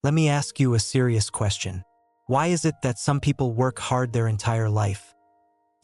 Let me ask you a serious question. Why is it that some people work hard their entire life,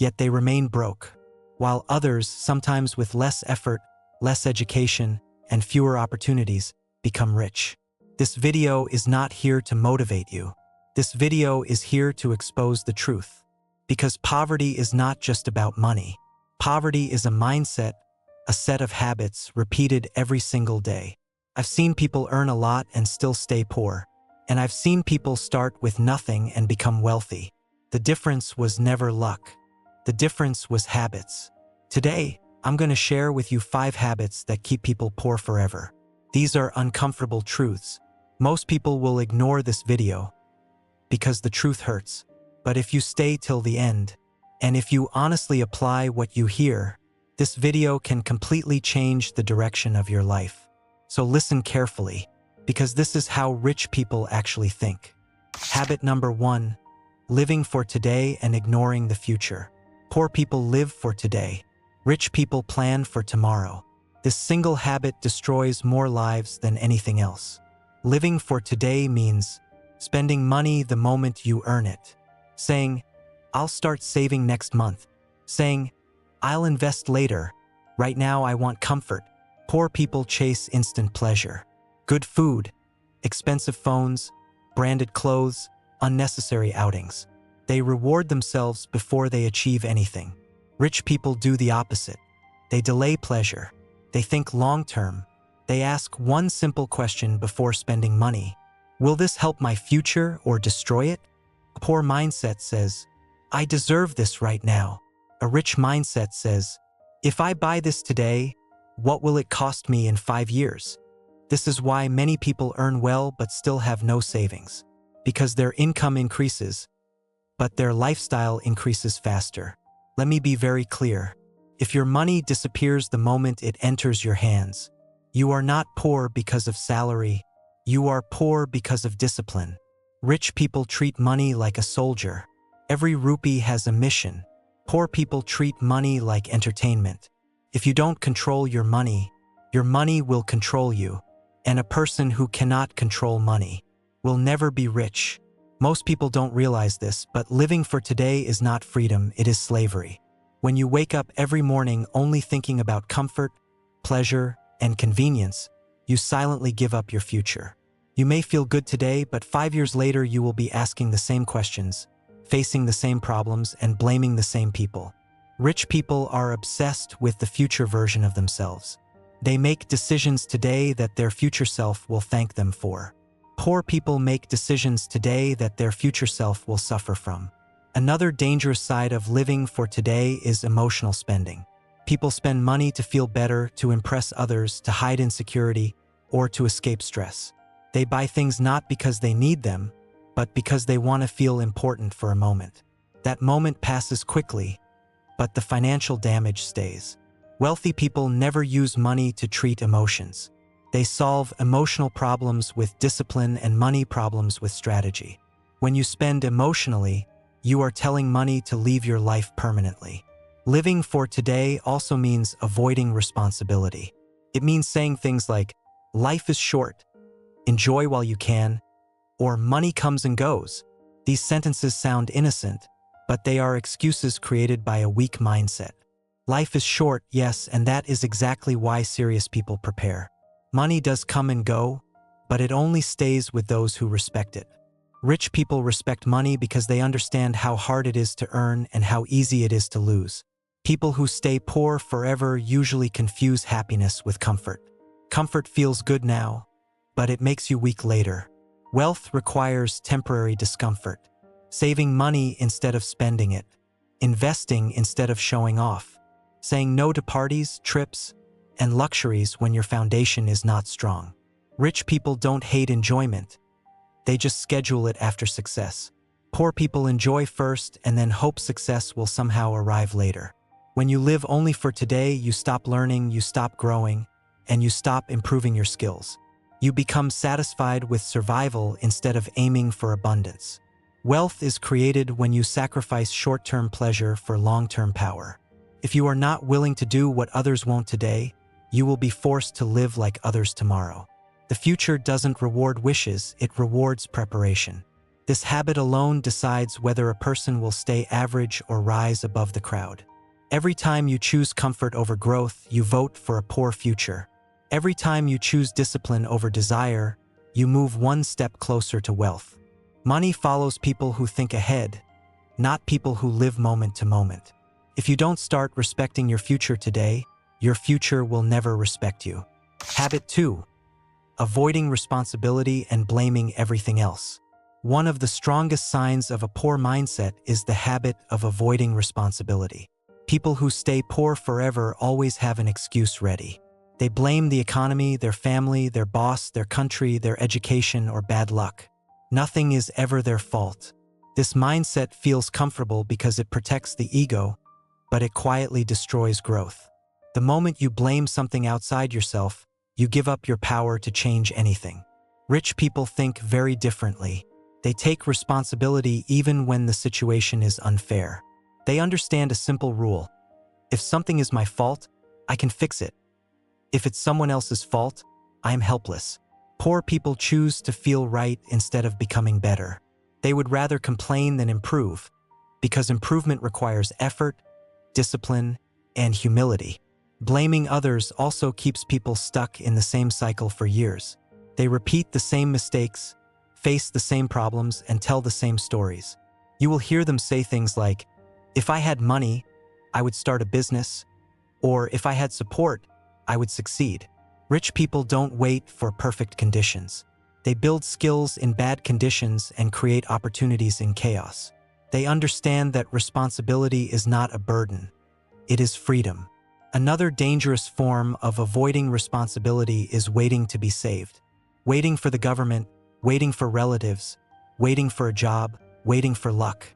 yet they remain broke, while others, sometimes with less effort, less education, and fewer opportunities, become rich? This video is not here to motivate you. This video is here to expose the truth. Because poverty is not just about money. Poverty is a mindset, a set of habits repeated every single day. I've seen people earn a lot and still stay poor. And I've seen people start with nothing and become wealthy. The difference was never luck. The difference was habits. Today, I'm going to share with you 5 habits that keep people poor forever. These are uncomfortable truths. Most people will ignore this video because the truth hurts. But if you stay till the end, and if you honestly apply what you hear, this video can completely change the direction of your life. So listen carefully, because this is how rich people actually think. Habit number 1, living for today and ignoring the future. Poor people live for today. Rich people plan for tomorrow. This single habit destroys more lives than anything else. Living for today means spending money the moment you earn it. Saying, I'll start saving next month. Saying, I'll invest later. Right now I want comfort. Poor people chase instant pleasure. Good food, expensive phones, branded clothes, unnecessary outings. They reward themselves before they achieve anything. Rich people do the opposite. They delay pleasure. They think long-term. They ask one simple question before spending money. Will this help my future or destroy it? A poor mindset says, I deserve this right now. A rich mindset says, if I buy this today, what will it cost me in 5 years? This is why many people earn well but still have no savings. Because their income increases, but their lifestyle increases faster. Let me be very clear. If your money disappears the moment it enters your hands, you are not poor because of salary. You are poor because of discipline. Rich people treat money like a soldier. Every rupee has a mission. Poor people treat money like entertainment. If you don't control your money will control you. And a person who cannot control money will never be rich. Most people don't realize this, but living for today is not freedom, it is slavery. When you wake up every morning only thinking about comfort, pleasure, and convenience, you silently give up your future. You may feel good today, but 5 years later you will be asking the same questions, facing the same problems, and blaming the same people. Rich people are obsessed with the future version of themselves. They make decisions today that their future self will thank them for. Poor people make decisions today that their future self will suffer from. Another dangerous side of living for today is emotional spending. People spend money to feel better, to impress others, to hide insecurity, or to escape stress. They buy things not because they need them, but because they want to feel important for a moment. That moment passes quickly, but the financial damage stays. Wealthy people never use money to treat emotions. They solve emotional problems with discipline and money problems with strategy. When you spend emotionally, you are telling money to leave your life permanently. Living for today also means avoiding responsibility. It means saying things like, life is short, enjoy while you can, or money comes and goes. These sentences sound innocent, but they are excuses created by a weak mindset. Life is short, yes, and that is exactly why serious people prepare. Money does come and go, but it only stays with those who respect it. Rich people respect money because they understand how hard it is to earn and how easy it is to lose. People who stay poor forever usually confuse happiness with comfort. Comfort feels good now, but it makes you weak later. Wealth requires temporary discomfort. Saving money instead of spending it. Investing instead of showing off. Saying no to parties, trips, and luxuries when your foundation is not strong. Rich people don't hate enjoyment. They just schedule it after success. Poor people enjoy first and then hope success will somehow arrive later. When you live only for today, you stop learning, you stop growing, and you stop improving your skills. You become satisfied with survival instead of aiming for abundance. Wealth is created when you sacrifice short-term pleasure for long-term power. If you are not willing to do what others won't today, you will be forced to live like others tomorrow. The future doesn't reward wishes, it rewards preparation. This habit alone decides whether a person will stay average or rise above the crowd. Every time you choose comfort over growth, you vote for a poor future. Every time you choose discipline over desire, you move one step closer to wealth. Money follows people who think ahead, not people who live moment to moment. If you don't start respecting your future today, your future will never respect you. Habit 2. Avoiding responsibility and blaming everything else. One of the strongest signs of a poor mindset is the habit of avoiding responsibility. People who stay poor forever always have an excuse ready. They blame the economy, their family, their boss, their country, their education, or bad luck. Nothing is ever their fault. This mindset feels comfortable because it protects the ego, but it quietly destroys growth. The moment you blame something outside yourself, you give up your power to change anything. Rich people think very differently. They take responsibility even when the situation is unfair. They understand a simple rule. If something is my fault, I can fix it. If it's someone else's fault, I am helpless. Poor people choose to feel right instead of becoming better. They would rather complain than improve, because improvement requires effort, discipline, and humility. Blaming others also keeps people stuck in the same cycle for years. They repeat the same mistakes, face the same problems, and tell the same stories. You will hear them say things like, "If I had money, I would start a business," or "If I had support, I would succeed." Rich people don't wait for perfect conditions. They build skills in bad conditions and create opportunities in chaos. They understand that responsibility is not a burden. It is freedom. Another dangerous form of avoiding responsibility is waiting to be saved. Waiting for the government, waiting for relatives, waiting for a job, waiting for luck.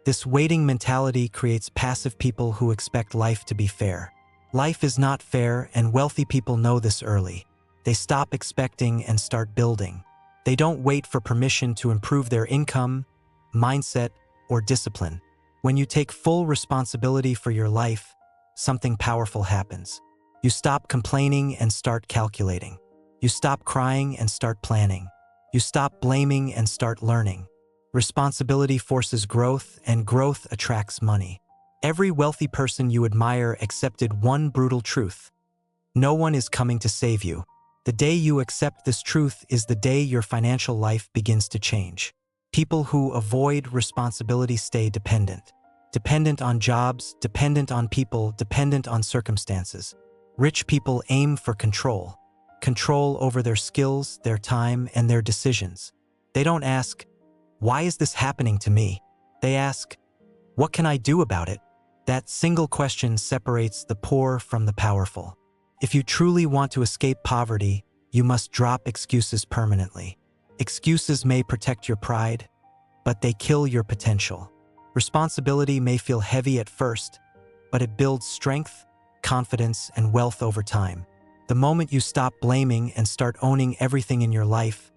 This waiting mentality creates passive people who expect life to be fair. Life is not fair, and wealthy people know this early. They stop expecting and start building. They don't wait for permission to improve their income, mindset, or discipline. When you take full responsibility for your life, something powerful happens. You stop complaining and start calculating. You stop crying and start planning. You stop blaming and start learning. Responsibility forces growth, and growth attracts money. Every wealthy person you admire accepted one brutal truth. No one is coming to save you. The day you accept this truth is the day your financial life begins to change. People who avoid responsibility stay dependent. Dependent on jobs, dependent on people, dependent on circumstances. Rich people aim for control. Control over their skills, their time, and their decisions. They don't ask, "Why is this happening to me?" They ask, "What can I do about it?" That single question separates the poor from the powerful. If you truly want to escape poverty, you must drop excuses permanently. Excuses may protect your pride, but they kill your potential. Responsibility may feel heavy at first, but it builds strength, confidence, and wealth over time. The moment you stop blaming and start owning everything in your life,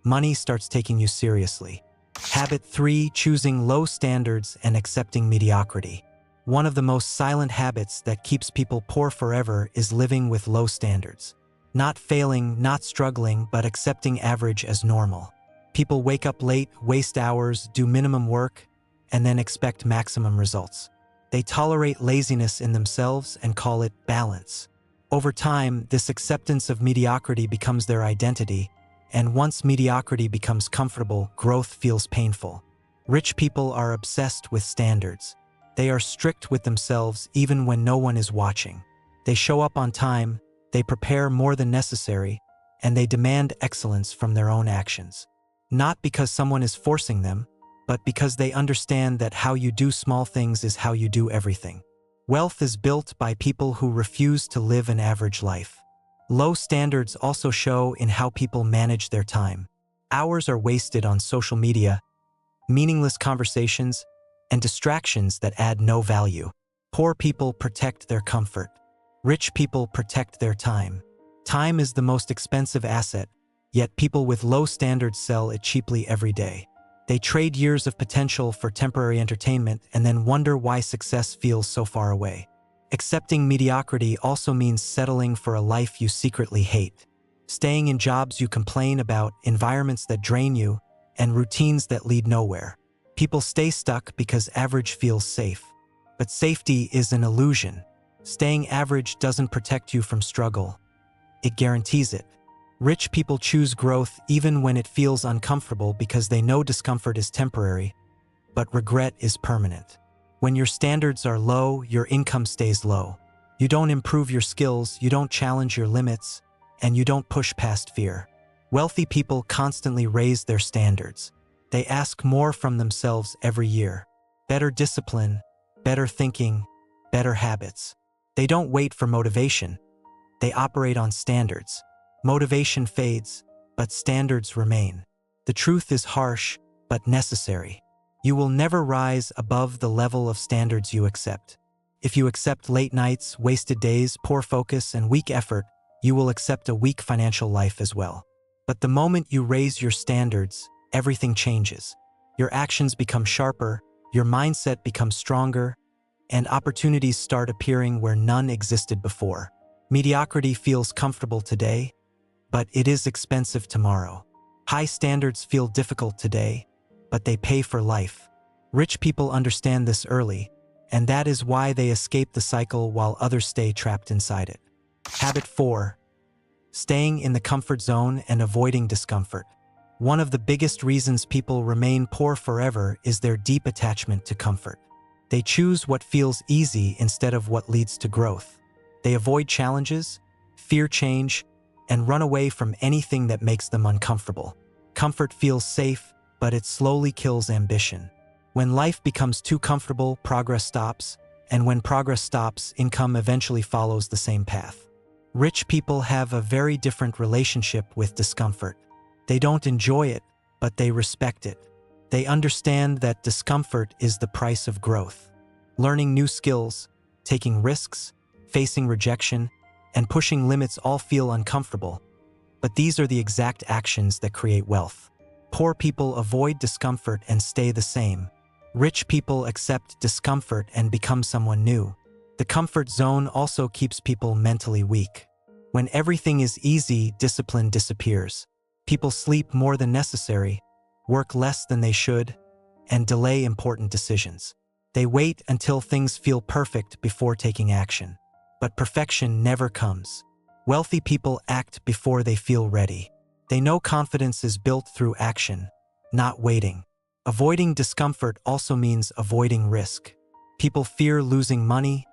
money starts taking you seriously. Habit 3. Choosing low standards and accepting mediocrity. One of the most silent habits that keeps people poor forever is living with low standards. Not failing, not struggling, but accepting average as normal. People wake up late, waste hours, do minimum work, and then expect maximum results. They tolerate laziness in themselves and call it balance. Over time, this acceptance of mediocrity becomes their identity, and once mediocrity becomes comfortable, growth feels painful. Rich people are obsessed with standards. They are strict with themselves even when no one is watching. They show up on time, they prepare more than necessary, and they demand excellence from their own actions. Not because someone is forcing them, but because they understand that how you do small things is how you do everything. Wealth is built by people who refuse to live an average life. Low standards also show in how people manage their time. Hours are wasted on social media, meaningless conversations, and distractions that add no value. Poor people protect their comfort. Rich people protect their time. Time is the most expensive asset, yet people with low standards sell it cheaply every day. They trade years of potential for temporary entertainment and then wonder why success feels so far away. Accepting mediocrity also means settling for a life you secretly hate. staying in jobs you complain about, environments that drain you, and routines that lead nowhere. People stay stuck because average feels safe. But safety is an illusion. Staying average doesn't protect you from struggle. It guarantees it. Rich people choose growth even when it feels uncomfortable because they know discomfort is temporary, but regret is permanent. When your standards are low, your income stays low. You don't improve your skills, you don't challenge your limits, and you don't push past fear. Wealthy people constantly raise their standards. They ask more from themselves every year. Better discipline, better thinking, better habits. They don't wait for motivation. They operate on standards. Motivation fades, but standards remain. The truth is harsh, but necessary. You will never rise above the level of standards you accept. If you accept late nights, wasted days, poor focus, and weak effort, you will accept a weak financial life as well. But the moment you raise your standards, everything changes. Your actions become sharper, your mindset becomes stronger, and opportunities start appearing where none existed before. Mediocrity feels comfortable today, but it is expensive tomorrow. High standards feel difficult today, but they pay for life. Rich people understand this early, and that is why they escape the cycle while others stay trapped inside it. Habit 4. Staying in the comfort zone and avoiding discomfort. One of the biggest reasons people remain poor forever is their deep attachment to comfort. They choose what feels easy instead of what leads to growth. They avoid challenges, fear change, and run away from anything that makes them uncomfortable. Comfort feels safe, but it slowly kills ambition. When life becomes too comfortable, progress stops, and when progress stops, income eventually follows the same path. Rich people have a very different relationship with discomfort. They don't enjoy it, but they respect it. They understand that discomfort is the price of growth. Learning new skills, taking risks, facing rejection, and pushing limits all feel uncomfortable, but these are the exact actions that create wealth. Poor people avoid discomfort and stay the same. Rich people accept discomfort and become someone new. The comfort zone also keeps people mentally weak. When everything is easy, discipline disappears. People sleep more than necessary, work less than they should, and delay important decisions. They wait until things feel perfect before taking action. But perfection never comes. Wealthy people act before they feel ready. They know confidence is built through action, not waiting. Avoiding discomfort also means avoiding risk. People fear losing money,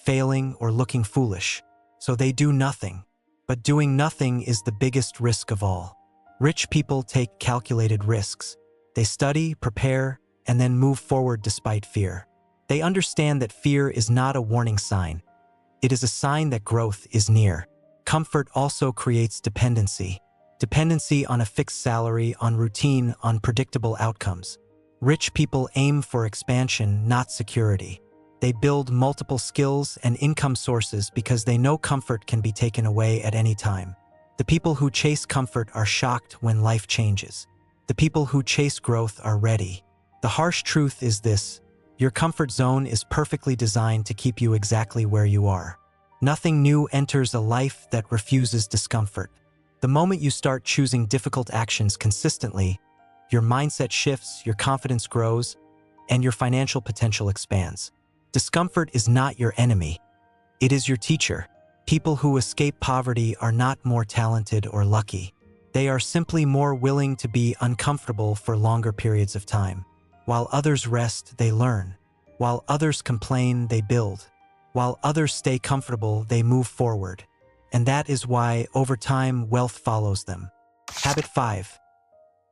failing, or looking foolish, so they do nothing. But doing nothing is the biggest risk of all. Rich people take calculated risks. They study, prepare, and then move forward despite fear. They understand that fear is not a warning sign. It is a sign that growth is near. Comfort also creates dependency. Dependency on a fixed salary, on routine, on predictable outcomes. Rich people aim for expansion, not security. They build multiple skills and income sources because they know comfort can be taken away at any time. The people who chase comfort are shocked when life changes. The people who chase growth are ready. The harsh truth is this: your comfort zone is perfectly designed to keep you exactly where you are. Nothing new enters a life that refuses discomfort. The moment you start choosing difficult actions consistently, your mindset shifts, your confidence grows, and your financial potential expands. Discomfort is not your enemy. It is your teacher. People who escape poverty are not more talented or lucky. They are simply more willing to be uncomfortable for longer periods of time. While others rest, they learn. While others complain, they build. While others stay comfortable, they move forward. And that is why, over time, wealth follows them. Habit 5.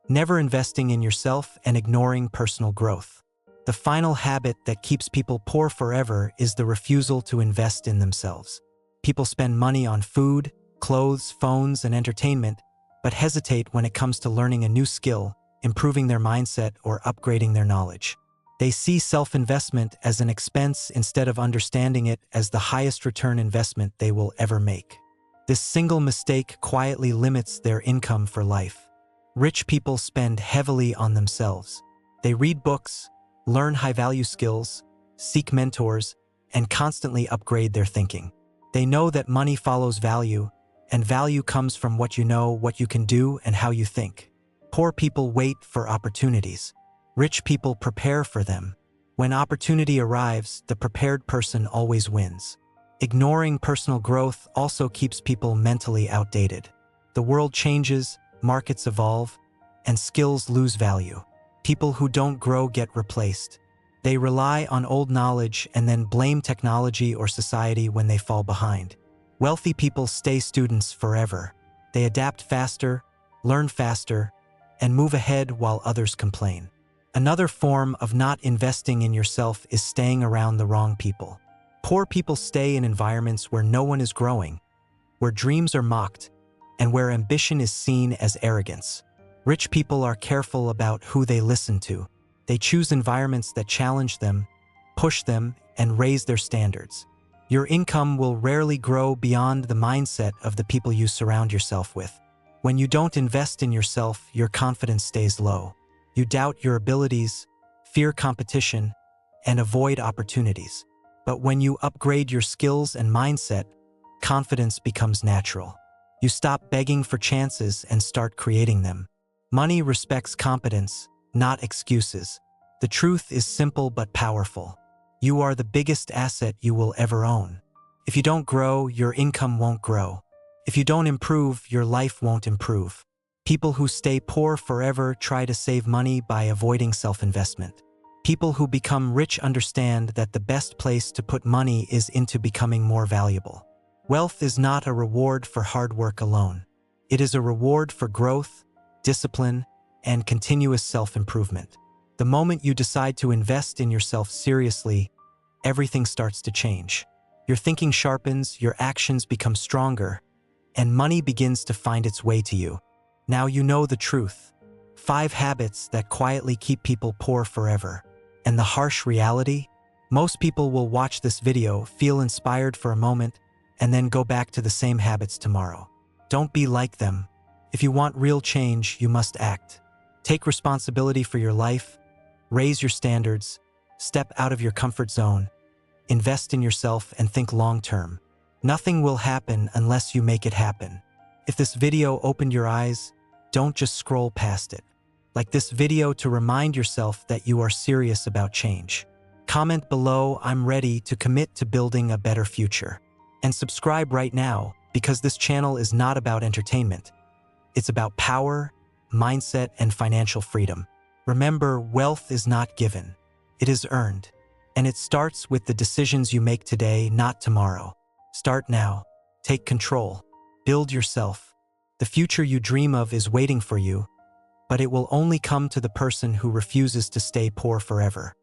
Never investing in yourself and ignoring personal growth. The final habit that keeps people poor forever is the refusal to invest in themselves. People spend money on food, clothes, phones, and entertainment, but hesitate when it comes to learning a new skill, improving their mindset, or upgrading their knowledge. They see self-investment as an expense instead of understanding it as the highest return investment they will ever make. This single mistake quietly limits their income for life. Rich people spend heavily on themselves. They read books, learn high-value skills, seek mentors, and constantly upgrade their thinking. They know that money follows value, and value comes from what you know, what you can do, and how you think. Poor people wait for opportunities. Rich people prepare for them. When opportunity arrives, the prepared person always wins. Ignoring personal growth also keeps people mentally outdated. The world changes, markets evolve, and skills lose value. People who don't grow get replaced. They rely on old knowledge and then blame technology or society when they fall behind. Wealthy people stay students forever. They adapt faster, learn faster, and move ahead while others complain. Another form of not investing in yourself is staying around the wrong people. Poor people stay in environments where no one is growing, where dreams are mocked, and where ambition is seen as arrogance. Rich people are careful about who they listen to. They choose environments that challenge them, push them, and raise their standards. Your income will rarely grow beyond the mindset of the people you surround yourself with. When you don't invest in yourself, your confidence stays low. You doubt your abilities, fear competition, and avoid opportunities. But when you upgrade your skills and mindset, confidence becomes natural. You stop begging for chances and start creating them. Money respects competence, not excuses. The truth is simple but powerful. You are the biggest asset you will ever own. If you don't grow, your income won't grow. If you don't improve, your life won't improve. People who stay poor forever try to save money by avoiding self-investment. People who become rich understand that the best place to put money is into becoming more valuable. Wealth is not a reward for hard work alone. It is a reward for growth, discipline, and continuous self-improvement. The moment you decide to invest in yourself seriously, everything starts to change. Your thinking sharpens, your actions become stronger, and money begins to find its way to you. Now you know the truth. 5 habits that quietly keep people poor forever. And the harsh reality? Most people will watch this video, feel inspired for a moment, and then go back to the same habits tomorrow. Don't be like them. If you want real change, you must act. Take responsibility for your life, raise your standards, step out of your comfort zone, invest in yourself, and think long-term. Nothing will happen unless you make it happen. If this video opened your eyes, don't just scroll past it. Like this video to remind yourself that you are serious about change. Comment below, "I'm ready to commit to building a better future." And subscribe right now, because this channel is not about entertainment. It's about power, mindset, and financial freedom. Remember, wealth is not given. It is earned. And it starts with the decisions you make today, not tomorrow. Start now. Take control. Build yourself. The future you dream of is waiting for you, but it will only come to the person who refuses to stay poor forever.